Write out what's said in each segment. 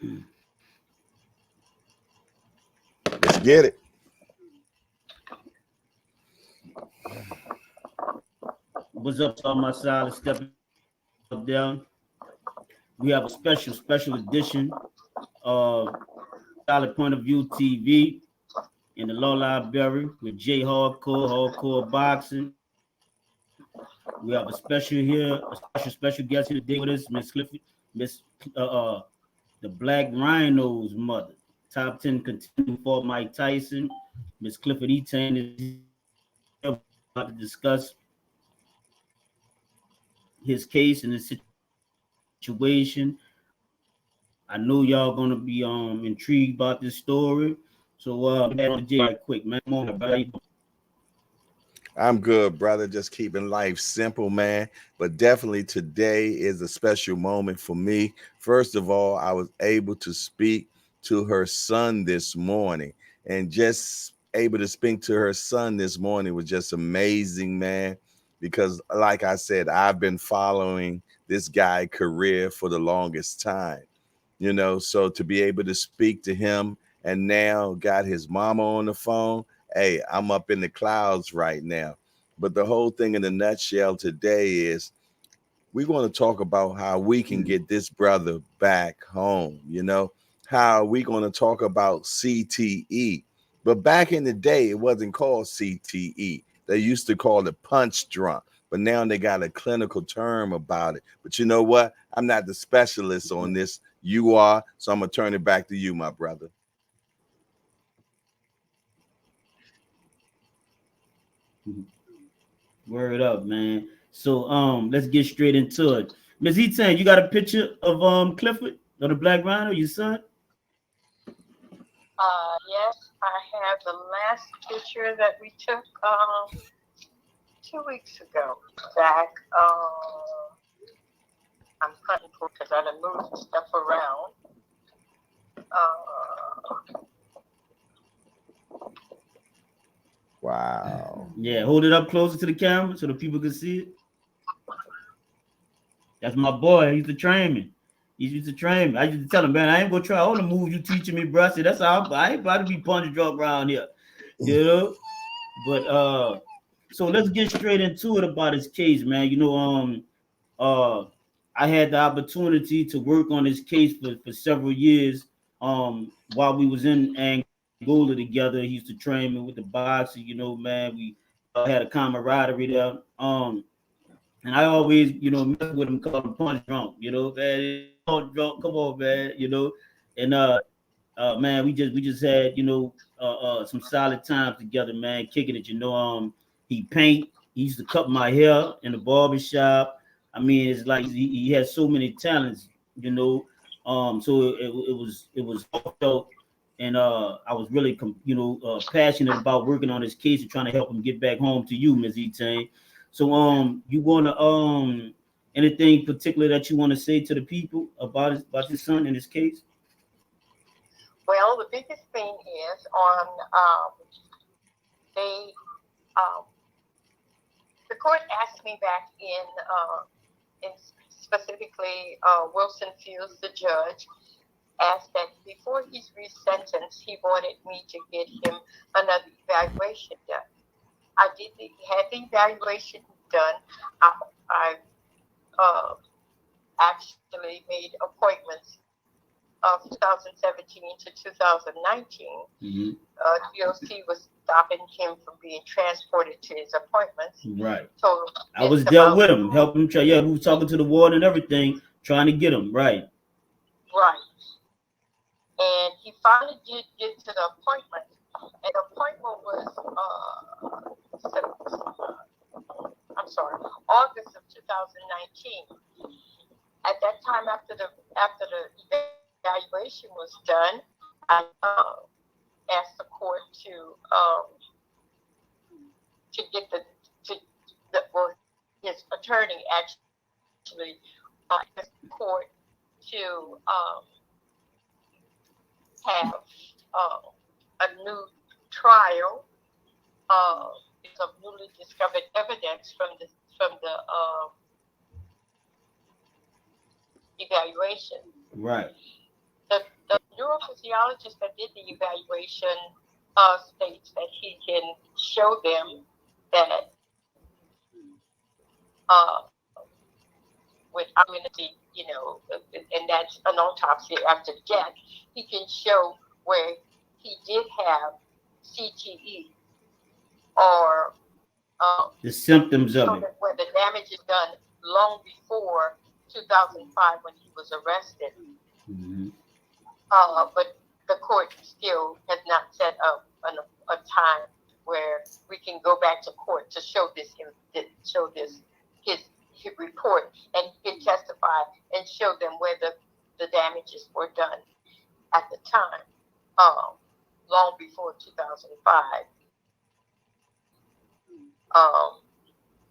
Let's get it. What's up to all my solid stepping up there? We have a special edition of Solid Point of View TV in the Law Library with J Hardcore Boxing. We have a special here, special guest here today with us, Miss Clifford, Miss uh, uh, the Black Rhino's mother. Top 10 contender for Mike Tyson. Miss Clifford Etienne is here. We're about to discuss his case and his situation. I know y'all gonna be intrigued about this story. So get on the J right quick, man. Come on, brother. I'm good, brother. Just keeping life simple, man. But definitely today is a special moment for me. First of all, I was able to speak to her son this morning, and just able to speak to her son this morning was just amazing, man. Because, like I said, I've been following this guy' career for the longest time, so to be able to speak to him and now got his mama on the phone. Hey, I'm up in the clouds right now. But the whole thing in a nutshell today is we're going to talk about how we can get this brother back home. How we going to talk about CTE. But back in the day, it wasn't called CTE. They used to call it punch drunk, but now they got a clinical term about it. But you know what? I'm not the specialist on this. You are. So I'm going to turn it back to you, my brother. Word up, man. So let's get straight into it. Miss Etienne, you got a picture of Clifford or the Black Rhino, your son? Yes, I have the last picture that we took 2 weeks ago. Back, I'm hunting for because I done moved stuff around. Wow. Yeah, hold it up closer to the camera so the people can see it. That's my boy. He used to train me. He used to train me. I used to tell him, man, I ain't gonna try all the moves you teaching me, bro. I said, that's how I ain't about to be punch drunk around here, you know. But so let's get straight into it about his case, man. Uh, I had the opportunity to work on his case for several years. While we was in Angola together, he used to train me with the boxing. Man, we had a camaraderie there. And I always, mess with him, call him punch drunk. Man, punch drunk. Come on, man. And man, we just had, some solid times together, man, kicking it. He paint. He used to cut my hair in the barber shop. I mean, it's like he has so many talents, you know. So it was heartfelt, and I was really, passionate about working on this case and trying to help him get back home to you, Ms. Etain. So you wanna anything particular that you want to say to the people about your son in this case? Well, the biggest thing is on they um, the court asked me back in specifically Wilson Fields, the judge, asked that before he's resentenced, he wanted me to get him another evaluation done. Had the evaluation done. I actually made appointments of 2017 to 2019. Mm-hmm. DOC was stopping him from being transported to his appointments. Right. So I was there with him, helping him try. Yeah, we was talking to the ward and everything, trying to get him right. Right. And he finally did get to the appointment. And the appointment was August of 2019. At that time, after the evaluation was done, I asked the court to get his attorney actually asked the court to have a new trial because of newly discovered evidence from the evaluation. Right. The neurophysiologist that did the evaluation states that he can show them that with immunity, and that's an autopsy after death, he can show where he did have CTE or The symptoms so of it. that where the damage is done long before 2005 when he was arrested. Mm-hmm. But the court still has not set up a time where we can go back to court to show this his report, and he can testify and show them where the damages were done at the time, long before 2005.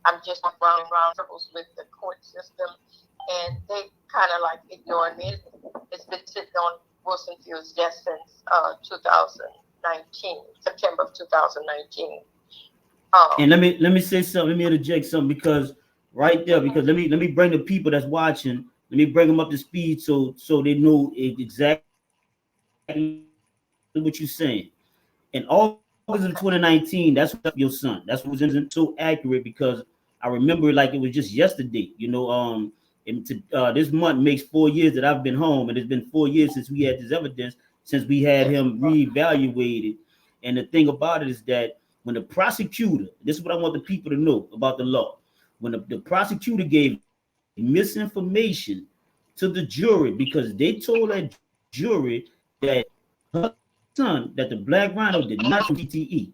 I'm just round and round circles with the court system, and they kind of like ignoring me. It's been sitting on Wilson Field's desk since 2019, September of 2019. And let me say something. Let me interject something because right there, because let me bring the people that's watching. Let me bring them up to speed so they know exactly what you're saying. In August of 2019, that's what your son. That's what was so accurate because I remember it like it was just yesterday. This month makes 4 years that I've been home, and it's been 4 years since we had this evidence, since we had him reevaluated. And the thing about it is that when the prosecutor, this is what I want the people to know about the law, when the prosecutor gave misinformation to the jury because they told that jury that her son, that the black rhino did not suffer from CTE.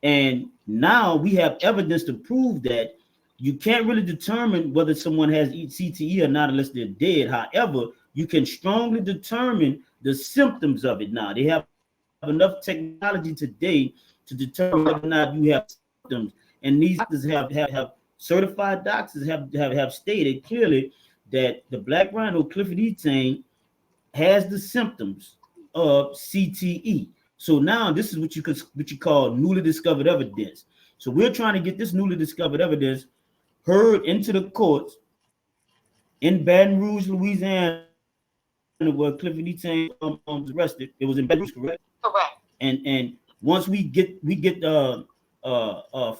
And now we have evidence to prove that you can't really determine whether someone has CTE or not unless they're dead. However, you can strongly determine the symptoms of it now. They have enough technology today to determine whether or not you have symptoms. And these doctors have certified doctors have stated clearly that the black rhino Clifford Etienne has the symptoms of CTE. So now this is what you call newly discovered evidence. So we're trying to get this newly discovered evidence heard into the courts in Baton Rouge, Louisiana, where Clifford Etienne was arrested. It was in Baton Rouge, correct? Correct. And once we get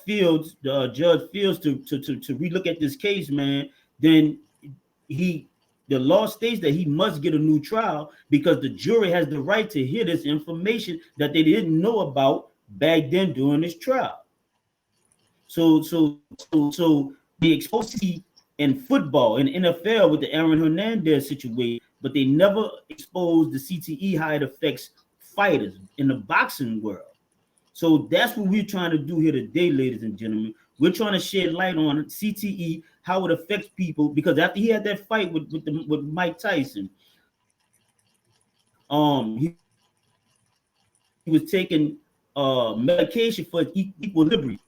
Fields, Judge Fields to relook at this case, man, then he the law states that he must get a new trial because the jury has the right to hear this information that they didn't know about back then during this trial. So they exposed CTE in football in NFL with the Aaron Hernandez situation, but they never exposed the CTE how it affects fighters in the boxing world. So that's what we're trying to do here today, ladies and gentlemen. We're trying to shed light on CTE, how it affects people, because after he had that fight with Mike Tyson, he was taking medication for equilibrium,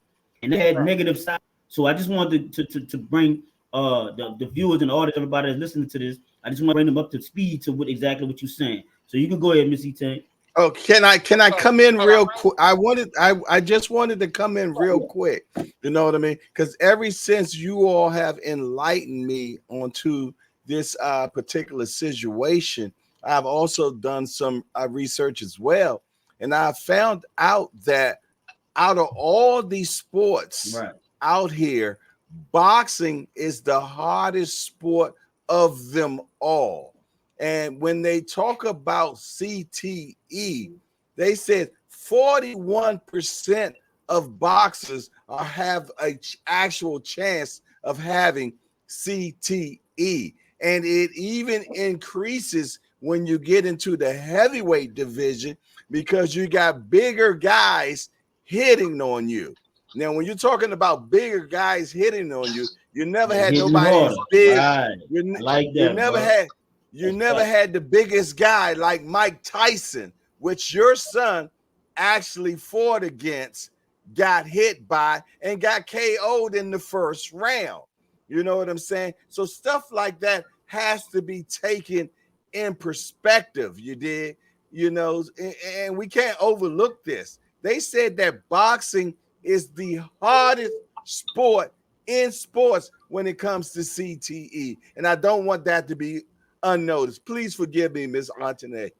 and that had negative side effects. So I just wanted to bring the viewers and the audience, everybody that's listening to this, I just want to bring them up to speed to what exactly what you're saying. So you can go ahead, Missy Tank. Oh, can I Okay. come in And I real went, quick? I just wanted to come in real quick. You know what I mean? Because ever since you all have enlightened me onto this particular situation, I've also done some research as well, and I found out that out of all these sports Right. out here, boxing is the hardest sport of them all. And when they talk about CTE, they said 41% of boxers have a actual chance of having CTE. And it even increases when you get into the heavyweight division because you got bigger guys hitting on you. Now, when you're talking about bigger guys hitting on you, you never had Hitting nobody harder. as big. Right. You, I like you that, never bro. had you That's never fact. had the biggest guy like Mike Tyson, which your son actually fought against, got hit by, and got KO'd in the first round. You know what I'm saying? So stuff like that has to be taken in perspective. You did, and we can't overlook this. They said that boxing is the hardest sport in sports when it comes to CTE. And I don't want that to be unnoticed. Please forgive me, Miss Antoinette.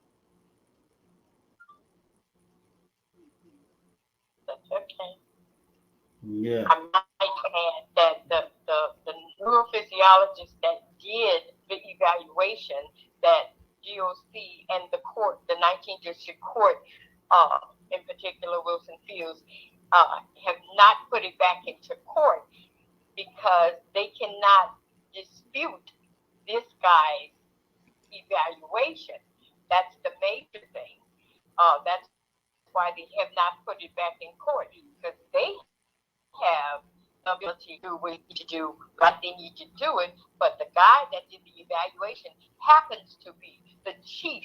Yeah. I might add that the neurophysiologist that did the evaluation, that GOC and the court, the 19th District Court, in particular Wilson Fields, have not put it back into court because they cannot dispute this guy's evaluation. That's the major thing. That's why they have not put it back in court, because they have the ability to do what they need to do, like they need to do it. But the guy that did the evaluation happens to be the chief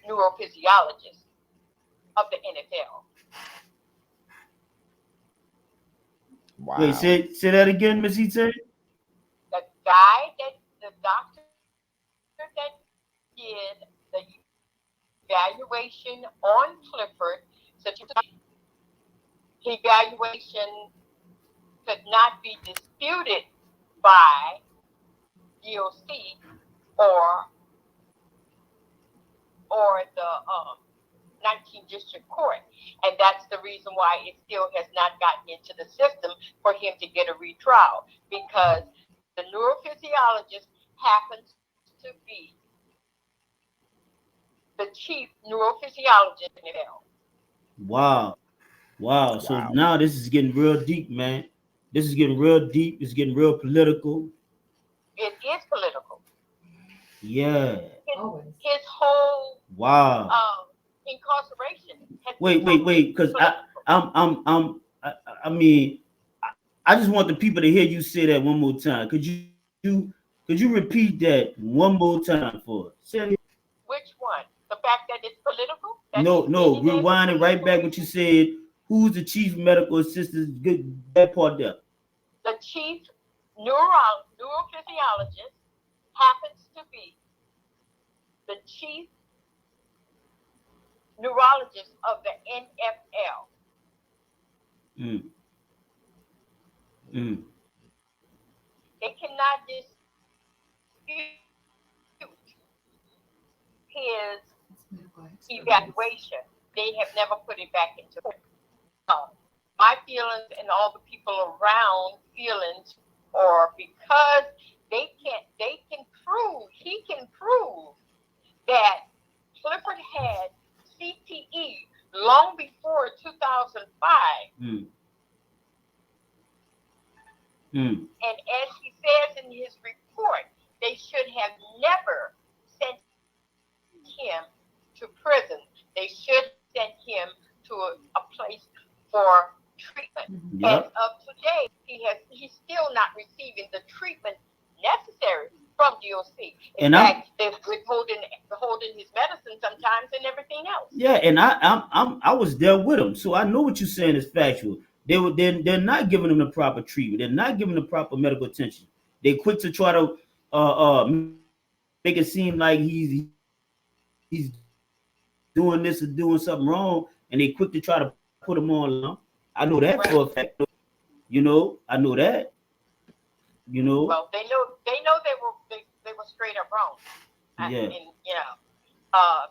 neurophysiologist of the NFL. Wait, Wow. say that again, Miss Etienne. The guy that the doctor that did the evaluation on Clifford, evaluation could not be disputed by DOC or the 19th District Court, and that's the reason why it still has not gotten into the system for him to get a retrial, because the neurophysiologist happens to be the chief neurophysiologist in the NFL. Wow. Wow. So Wow. now this is getting real deep, man. This is getting real deep. It's getting real political. It is political. Yeah. His whole Wow. incarceration has been Wait. totally Because political. I mean, I just want the people to hear you say that one more time. Could you repeat that one more time for us? Say it. Which one? The fact that it's political? That No, he's no. getting it for Rewind it right political back what you reasons? said. Who's the chief medical assistant? Good that part there. The chief neurophysiologist happens to be the chief neurologist of the NFL. Mm, mm. They cannot dispute his evaluation. They have never put it back into court. My feelings and all the people around feelings, or because they can prove, he can prove that Clifford had CTE long before 2005. Mm, mm. And as he says in his report, they should have never sent him to prison. They should have sent him to a place for treatment. As Yep. of today, he's still not receiving the treatment necessary from DOC. In And I'm fact, they're withholding his medicine sometimes and everything else. yeah, and I was there with them, so I know what you're saying is factual. They're not giving him the proper treatment. They're not giving the proper medical attention. They quick to try to make it seem like he's doing this or doing something wrong, and they quick to try to put him on lockdown. I know that for a fact. I know Right. that. You know, I know that. Well, You know, they know they were straight up wrong. And yeah.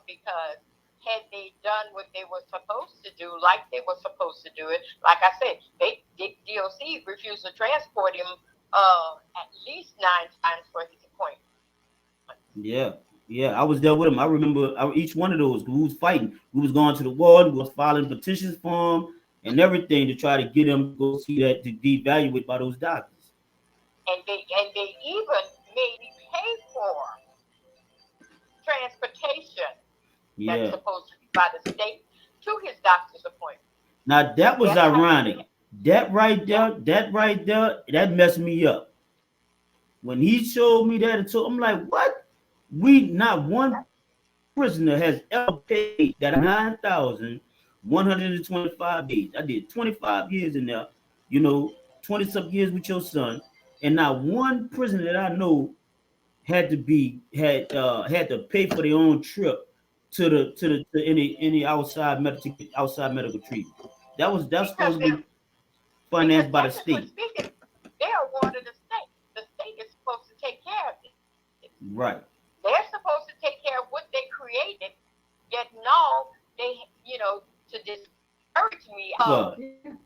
because had they done what they were supposed to do, like they were supposed to do it, like I said, DOC refused to transport him at least 9 times for his appointment. Yeah, yeah, I was there with him. I remember each one of those. We was fighting. We was going to the ward. We was filing petitions for him and everything to try to get him to go see that to be evaluated by those doctors. And they even made me pay for transportation that's Yeah. supposed to be by the state to his doctor's appointment. Now that was That's how ironic. yeah. That right there, that messed me up. When he showed me that, I'm like, what? We not one prisoner has ever paid that 9,125 days. I did 25 years in there, 20 some years with your son, and not one prisoner that I know had to pay for their own trip to any outside medical to get outside medical treatment. That's because supposed to they be because financed by the technically state. speaking, they are one of the state. The state is supposed to take care of this. Right. They're supposed to take care of what they created. Yet no, they to discourage me Well, in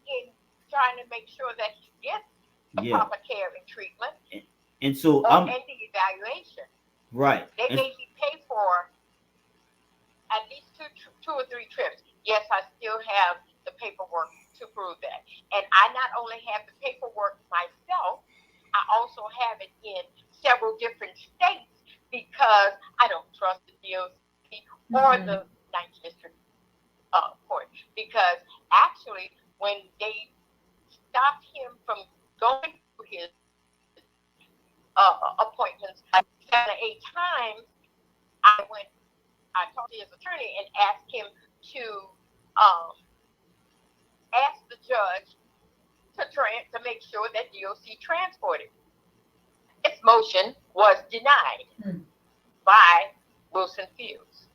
trying to make sure that Yeah. proper care and treatment, And so or I'm and the evaluation. right. They And made me pay for at least two or three trips. Yes, I still have the paperwork to prove that. And I not only have the paperwork myself, I also have it in several different states because I don't trust the DOC or the 9th District Court. Because actually, when they stopped him from going to his appointments like 7 or 8 times, I talked to his attorney and asked him to um, ask the judge to make sure that DOC transported. Its motion was denied by Wilson Fields.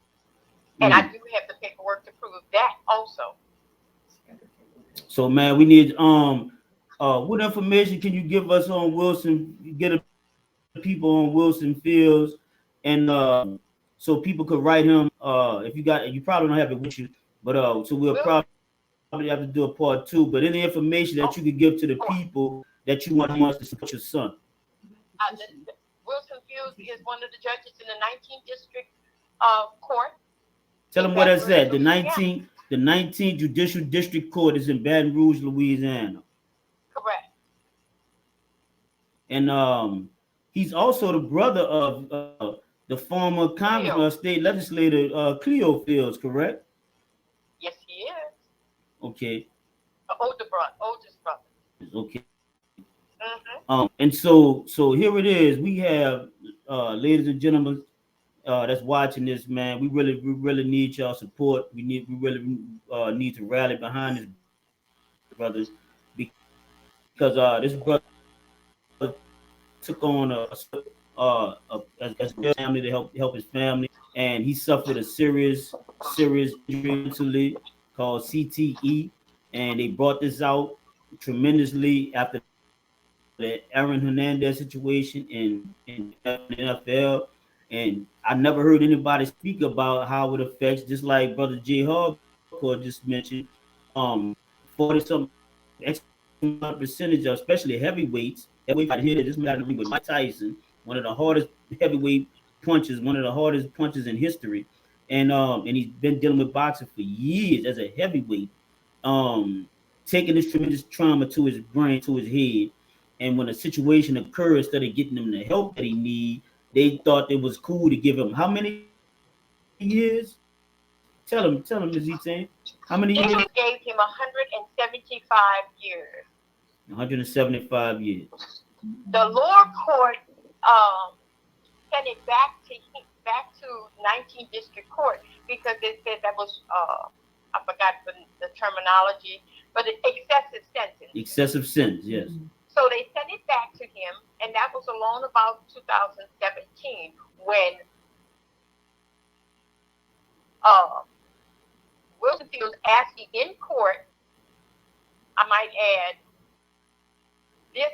And I do have the paperwork to prove that also. so man, we need what information can you give us on Wilson? Get the people on Wilson Fields, and so people could write him. If you got, you probably don't have it with you, but so we'll Will, probably have to do a part two. But any information that you could give to the oh, people that you want him to support your son. Wilson Fields is one of the judges in the 19th District Court Tell in them what Baton I Rouge, said. The Louisiana. 19th, the 19th Judicial District Court is in Baton Rouge, Louisiana. Correct. And he's also the brother of the former Congress, Cleo. state legislator Cleo Fields, correct? Yes, he is. Okay, The oldest brother. okay. Mm-hmm. And so here it is. We have, ladies and gentlemen, that's watching this, man. We really need y'all support. We really need to rally behind this brothers, because this brother took on a as family to help his family, and he suffered a serious injury mentally called CTE, and they brought this out tremendously after the Aaron Hernandez situation in the NFL. And I never heard anybody speak about how it affects, just like Brother J Hardcore just mentioned, um 40 something X amount of percentage of especially heavyweights out here that just got in the ring with Mike Tyson, one of the hardest heavyweight punches, one of the hardest punches in history. And he's been dealing with boxing for years as a heavyweight, um taking this tremendous trauma to his brain, to his head. And when a situation occurs, instead of getting him the help that he need, they thought it was cool to give him how many years? Tell him, Ms. Etienne. How many years? They gave him 175 years. 175 years. The lower court um, sent it back to 19th District Court because they said that was I forgot the terminology, but excessive sentence. Excessive sentence, yes. So they sent it back to him, and that was along about 2017 when Wilson Fields asking in court. I might add this.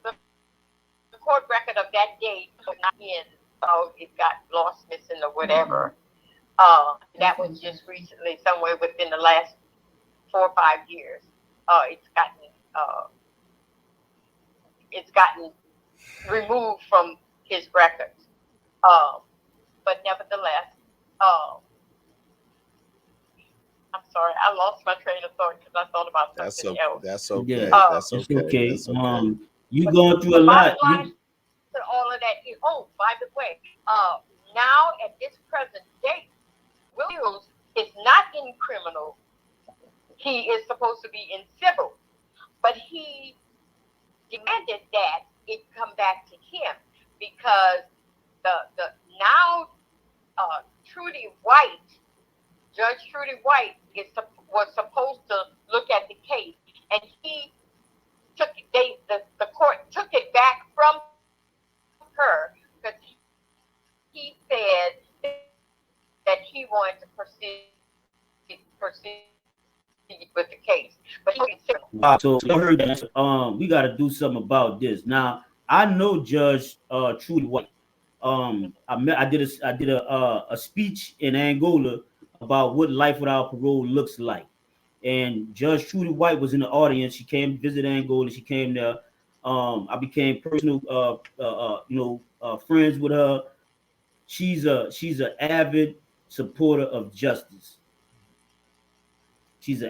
The court record of that date was not in, so it got lost, missing, or whatever. That was just recently, somewhere within the last 4 or 5 years. It's gotten removed from his records. But nevertheless, I'm sorry, I lost my train of thought because I thought about something else. That's okay. Yeah, That's it's okay. okay. That's okay. You But going through a the bottom lot. line to all of that is, oh, by the way, now at this present date, Williams is not in criminal. He is supposed to be in civil, but he demanded that it come back to him because the now Trudy White, Judge Trudy White, was supposed to look at the case, and he took it. The court took it back from her because he said that he wanted to proceed with the case, but he was Wow. So I heard that. We got to do something about this. Now I know Judge Trudy White. I did a speech in Angola about what life without parole looks like, and Judge Trudy White was in the audience. She came to visit Angola. She came there. I became personal, friends with her. She's an avid supporter of justice.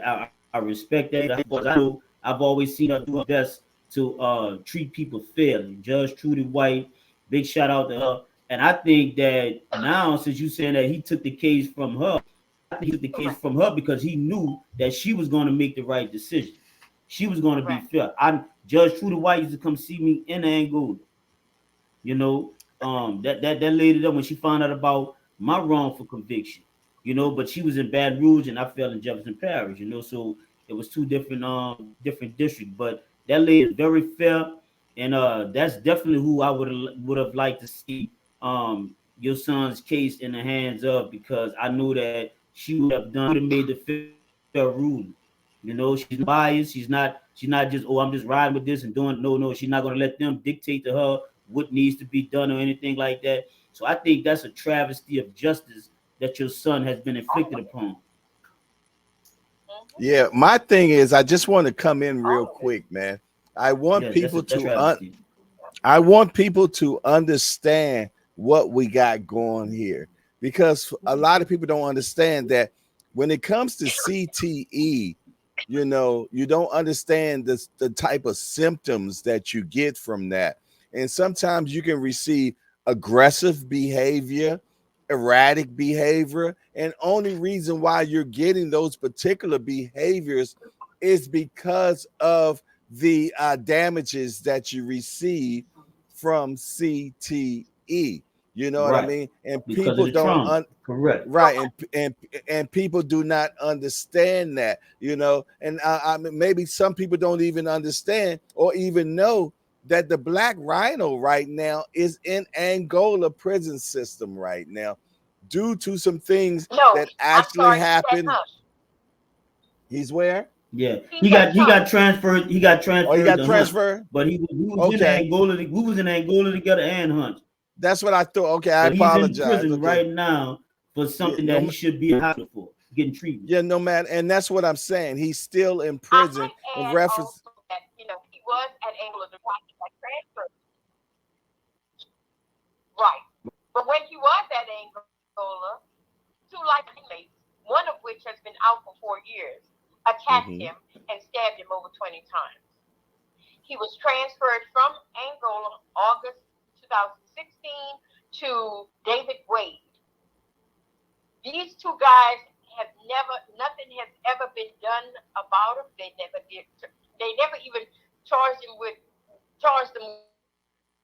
I respect that. Because I know I've always seen her do her best to treat people fairly. Judge Trudy White, big shout out to her. And I think that now, since you saying that he took the case from her, I think he took the case Correct. from her because he knew that she was going to make the right decision. She was going to be Correct. fair. I Judge Trudy White used to come see me in Angola. You know, that lady there when she found out about my wrongful conviction, but she was in Baton Rouge and I fell in Jefferson Parish, so it was two different districts. But that lady is very fair, and that's definitely who I would have liked to see your son's case in the hands of, because I knew that she would have made the fair ruling. She's not biased. She's not just, oh, I'm just riding with this and doing, no, she's not gonna let them dictate to her what needs to be done or anything like that. So I think that's a travesty of justice that your son has been inflicted All of it. upon. Hmm. Yeah, my thing is, I just want to come in real All of it. quick, man. I want Yes, people that's a to travesty. I want people to understand what we got going here, because a lot of people don't understand that when it comes to CTE, you don't understand the type of symptoms that you get from that. And sometimes you can receive aggressive behavior, erratic behavior, and only reason why you're getting those particular behaviors is because of the damages that you receive from CTE. You know what I Right. mean? And Because of people the don't trauma. Correct. right, and people do not understand that, and maybe some people don't even understand or even know that the black rhino right now is in Angola prison system right now due to some things No, that I'm actually sorry. He's at happened. Hush. He's where? Yeah. He's He at got he got Hush. transferred. He got Oh, he transferred got to Hunt. transferred. But he was in Okay, Angola. We was in Angola together and Hunt. that's what I thought. Okay, I But he's in apologize. prison Okay, right now for yeah, something that no, he should be in hospital for, getting treatment. yeah, no man, and that's what I'm saying. He's still in I prison might in add reference. also that, he was at Angola the time he got transferred. Right. But when he was at Angola, two life inmates, one of which has been out for 4 years, attacked Mhm. him and stabbed him over 20 times. He was transferred from Angola August 2016 to David Wade. These two guys have nothing has ever been done about them. They never even charged them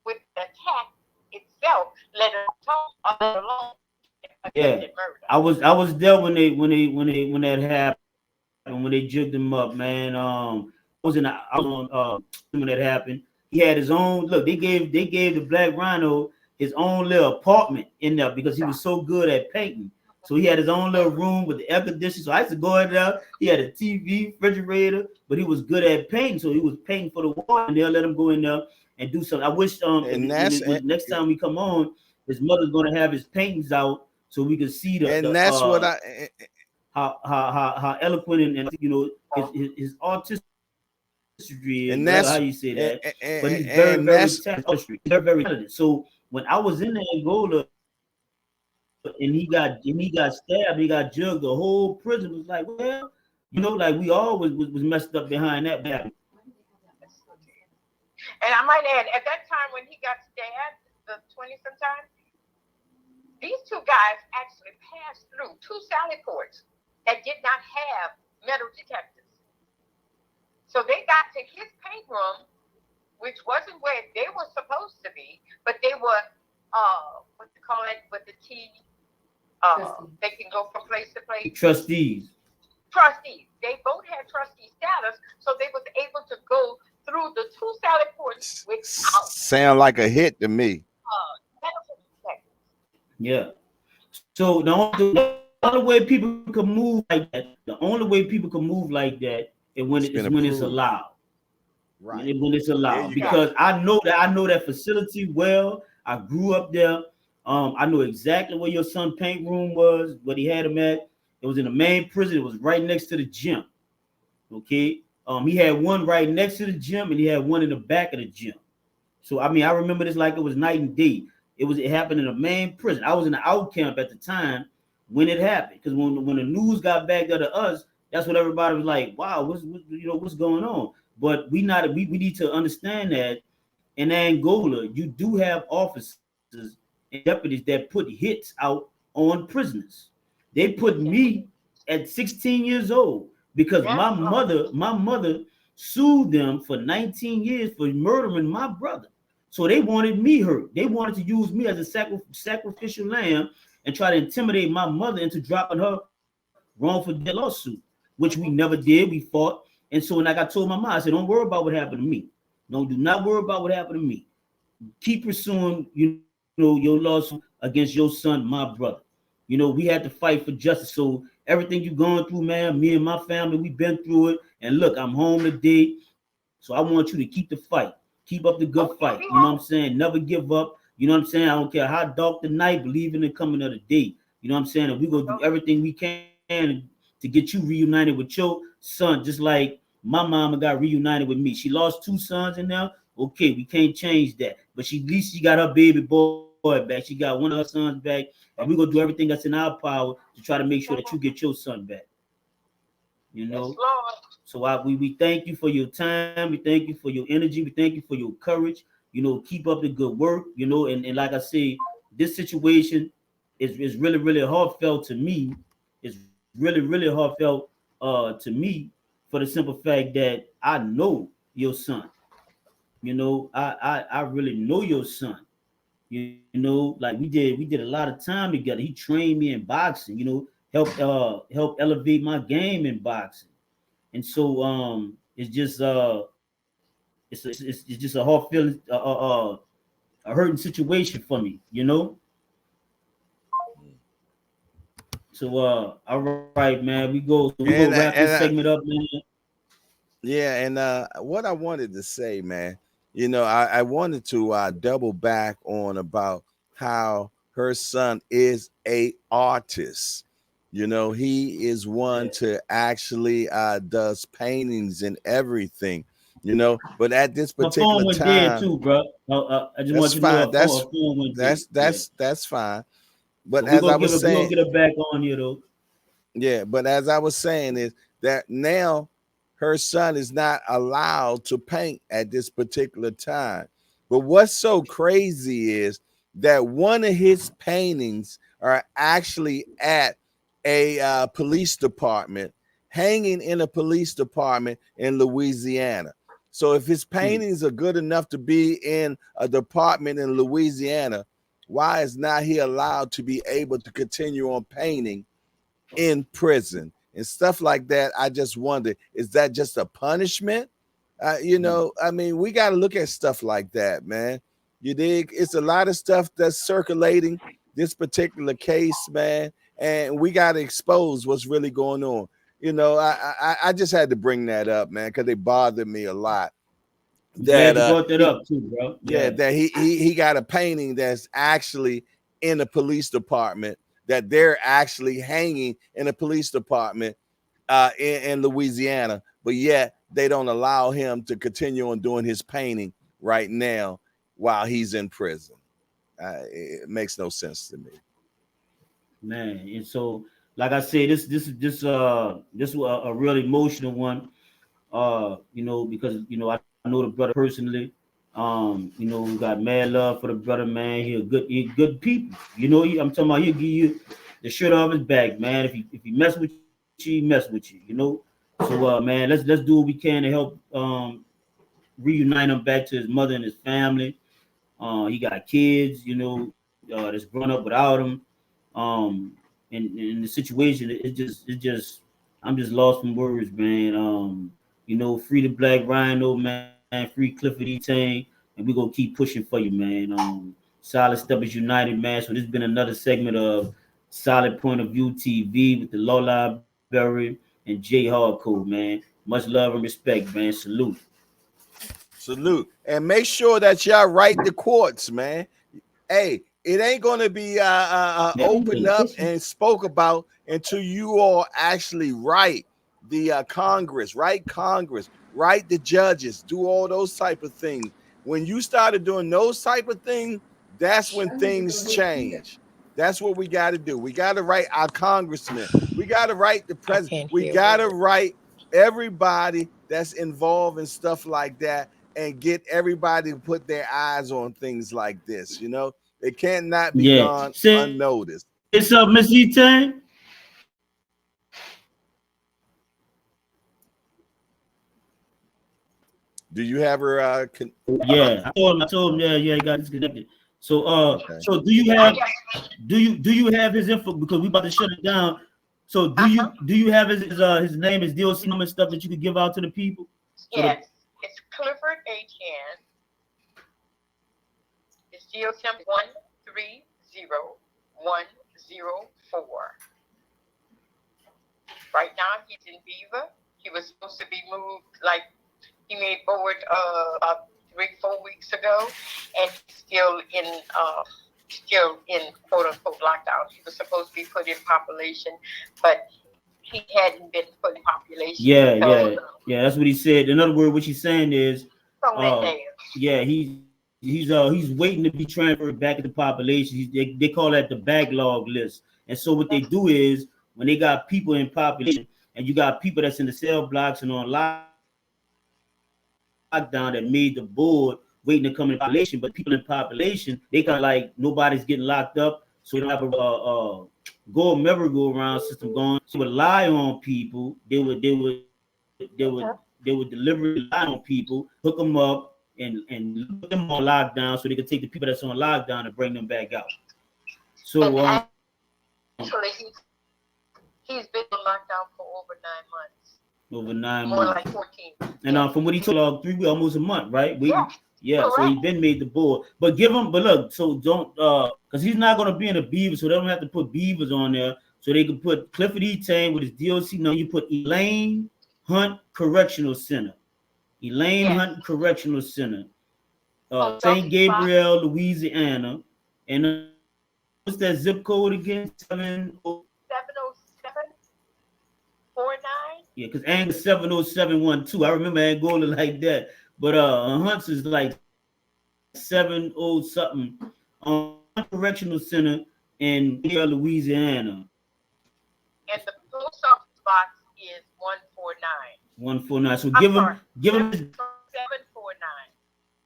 with the attack itself, let alone attempted Yeah. murder. I was there when that happened, when they jigged him up, man. I was when that happened. He had his own look. They gave the Black Rhino his own little apartment in there because he was so good at painting. So he had his own little room with the air conditioning. So I used to go in there. He had a TV, refrigerator, but he was good at painting. So he was painting for the wall, and they'll let him go in there and do something. I wish and that's when next time we come on, his mother's gonna have his paintings out so we can see and that's what I how eloquent and his artistry is, whatever how you say that. and But that's he's very and, very and, talented and artistry. that's He's very very talented. So when I was in Angola and he got stabbed, he got jugged, the whole prison was like, well, like we always was messed up behind that. What happened? And I might add, at that time when he got stabbed, the 20 sometime, these two guys actually passed through two Sally ports that did not have metal detectors. So they got to his paint room, which wasn't where they were supposed to be, but they were, what you call it, with the T, they can go from place to place. Trustees. Trustees. They both had trustee status, so they was able to go through the two Sally ports without sound like a hit to me. medical detectors. Yeah. So the only way people can move like that, the only way people can move like that It's been is when it's approved. allowed. Right. When it's There allowed, you go. because Exactly. I know that facility well. I grew up there. I know exactly where your son paint room was, what he had him at. It was in the main prison. It was right next to the gym. Okay. He had one right next to the gym, and he had one in the back of the gym. So I mean, I remember this like it was night and day. It happened in a main prison. I was in the out camp at the time when it happened. Because when the news got back up to us, that's what everybody was like, wow, what's going on? But we need to understand that in Angola, you do have officers and deputies that put hits out on prisoners. They put me at 16 years old because Yes, Lord. my mother sued them for 19 years for murdering my brother. So they wanted me hurt. They wanted to use me as a sacrificial lamb and try to intimidate my mother into dropping her wrongful death lawsuit, which we never Mhm. did. We fought. And so when I told my mom, I said, don't worry about what happened to me. No, do not worry about what happened to me. Keep pursuing, your lawsuit against your son, my brother. We had to fight for justice. So everything you're going through, man, me and my family, we've been through it. And look, I'm home today. So I want you to keep the fight. Keep up the good fight. Okay, You know we what I'm have. saying? Never give up. You know what I'm saying? I don't care how dark the night, believe in the coming of the day. You know what I'm saying? And we're gonna do everything we can to get you reunited with your son, just like my mama got reunited with me. She lost two sons in there. Okay, we can't change that. But at least she got her baby boy back. She got one of her sons back. And we're gonna do everything that's in our power to try to make sure that you get your son back. Yes, So Lord. we thank you for your time. We thank you for your energy. We thank you for your courage. Keep up the good work. And like I say, this situation is really really heartfelt to me. It's really heartfelt to me for the simple fact that I know your son. I really know your son. Like we did a lot of time together. He trained me in boxing. Help elevate my game in boxing. And so it's just it's just a hard feeling, a hurting situation for me. So all right, man, we gonna wrap this segment up, man. Yeah, and what I wanted to say, man, I wanted to double back on about how her son is a artist. He is one Yeah. to actually does paintings and everything. But at this Her phone particular went dead time, too, bro. I just that's want you to know fine. her phone went dead. Yeah. That's fine. But But we as I gonna was we gonna saying, get her back on here though. yeah, but as I was saying is that now her son is not allowed to paint at this particular time. But what's so crazy is that one of his paintings are actually at a police department, hanging in a police department in Louisiana. So if his Hmm. paintings are good enough to be in a department in Louisiana, why is not he allowed to be able to continue on painting in prison and stuff like that? I just wonder, is that just a punishment? Hmm. I mean, we got to look at stuff like that, man. You dig? It's a lot of stuff that's circulating this particular case, man, and we got to expose what's really going on. I just had to bring that up, man, because they bothered me a lot. I'm glad That you brought that he up too, bro. yeah, Yeah. that he got a painting that's actually in a police department, that they're actually hanging in a police department in Louisiana, but yet they don't allow him to continue on doing his painting right now while he's in prison. It makes no sense to me. Man. And so, like I said, this was a real emotional one. Because I know the brother personally. We got mad love for the brother, man. He good people. I'm talking about he'll give you the shirt off his back, man. If he mess with you, he mess with you. So man, let's do what we can to help reunite him back to his mother and his family. He got kids, that's grown up without him. And the situation, I'm just lost from words, man. Free the Black Rhino, man. Free Clifford Etienne, and we gonna keep pushing for you, man. Solid Steppers United, man. So this has been another segment of Solid Point of View TV with the Law Library and Jay Hardcore, man. Much love and respect, man. Salute. Salute. And make sure that y'all write the courts, man. Hey, it ain't going to be opened up and spoke about until you all actually write the Congress, right? Congress. write the judges, do all those type of things. When you started doing those type of things, that's when things change. That's what we got to do. We got to write our congressman. We got to write the I president. can't We hear got to words. write everybody that's involved in stuff like that and get everybody to put their eyes on things like this. You know, it can't not be Yeah. gone Say unnoticed. something, Miss Etienne. Do you have her? Yeah, I told him, yeah, he got disconnected. So, Okay. so do you have his info because we about to shut it down? So, Uh-huh. do you have his name, his DOC number, and stuff that you could give out to the people? So the Yes, it's Clifford Etienne. His GOC number 130104. Right now he's in Beaver. He was supposed to be moved, like he made board about 3-4 weeks ago, and he's still in quote unquote lockdown. He was supposed to be put in population, but he hadn't been put in population yeah, because yeah, that's what he said. In other words, what she's saying is, so many uh, days. yeah, he's waiting to be transferred back into population. They call that the backlog list. And so what they do is when they got people in population and you got people that's in the cell blocks and on lockdown that made the board waiting to come in population, but people in population they kind of like nobody's getting locked up, so they don't have a go merry-go-round system going. So they would lie on people. They would deliberately lie on people, hook them up, and put them on lockdown so they could take the people that's on lockdown and bring them back out. And So actually, he's been on lockdown for over 9 months, over nine more months. like 14. And Yes. from what he told, 3 weeks, almost a month, right? Yeah. Waiting. Yeah, so he's Correct. been made the board. But give him, but look, so don't because he's not gonna be in the Beavers, so they don't have to put Beavers on there. So they can put Clifford Etienne with his DOC number. You put Elaine Hunt Correctional Center. Elaine Yes. Hunt Correctional Center. Post St. office box Gabriel, Louisiana. And what's that zip code again? 70749. Yeah, because Angus 70712. I remember Angola like that. But Hunt's is like 70 something. Correctional Center in Louisiana. And the post office box is 149. 149. So I'm sorry, give him his 749.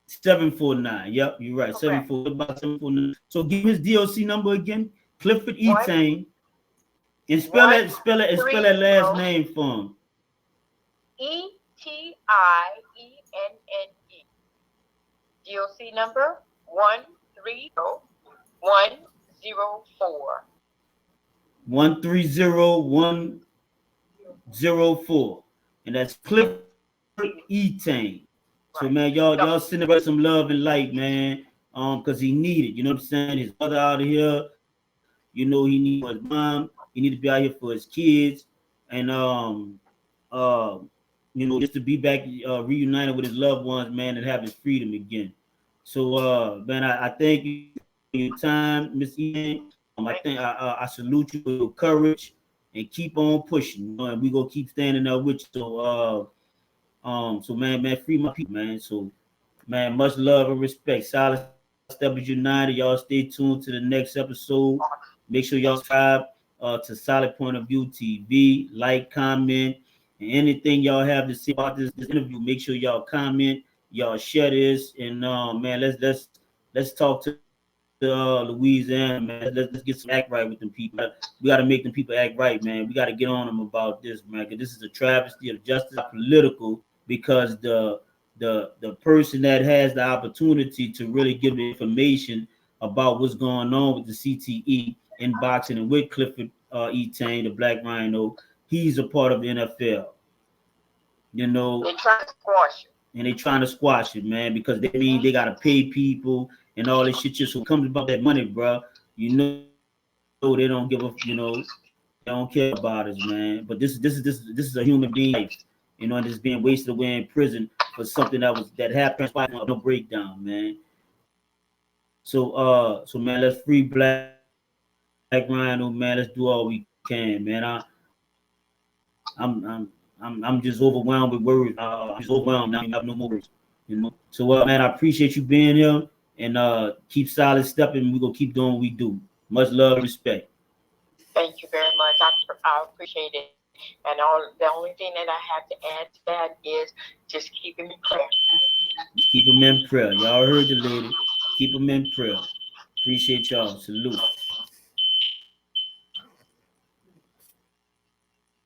749. Yep, you're right. Correct. 74 about 749. So give him his DOC number again. Clifford One Etienne. And one spell three that last zero name for him. Etienne. DOC number 130104. 130104. And that's Clifford Etienne. So Right. man, So y'all send him some love and light, man. Because he needed, you know what I'm saying? His mother out of here, you know, he need for his mom, he need to be out here for his kids, and uh just to be back reunited with his loved ones, man, and have his freedom again. So man, I thank you for your time, Miss Etienne. I salute you for your courage and keep on pushing, and we gonna keep standing there with you. So man, free my people, man. So man, much love and respect. Solid Steppers United. Y'all stay tuned to the next episode. Make sure y'all subscribe to Solid Point of View TV. Like, comment, and anything y'all have to say about this interview. Make sure y'all comment, y'all share this, and man, let's talk to Louisiana, man. Let's get some act right with them people. We got to make them people act right, man. We got to get on them about this, man. Because this is a travesty of justice, political. Because the person that has the opportunity to really give the information about what's going on with the CTE in boxing and with Clifford Etienne, the Black Rhino, he's a part of the NFL. You know, they're trying to squash you. and they trying to squash it, man, because they mean they gotta pay people and all this shit. Just so it comes about that money, bro. You know they don't give a they don't care about us, man. But this is a human being life, and it's being wasted away in prison for something that happened transpired no breakdown, man. So man, let's free Black Rhino, man. Let's do all we can, man. I'm telling you, man. I'm just overwhelmed with words. I'm just overwhelmed. I don't have no more words. So man, I appreciate you being here, and keep solid stepping. We're gonna keep doing what we do. Much love and respect. Thank you very much. I appreciate it. And the only thing that I have to add to that is just keep him in prayer. Keep them in prayer. Y'all heard the lady. Keep them in prayer. Appreciate y'all. Salute.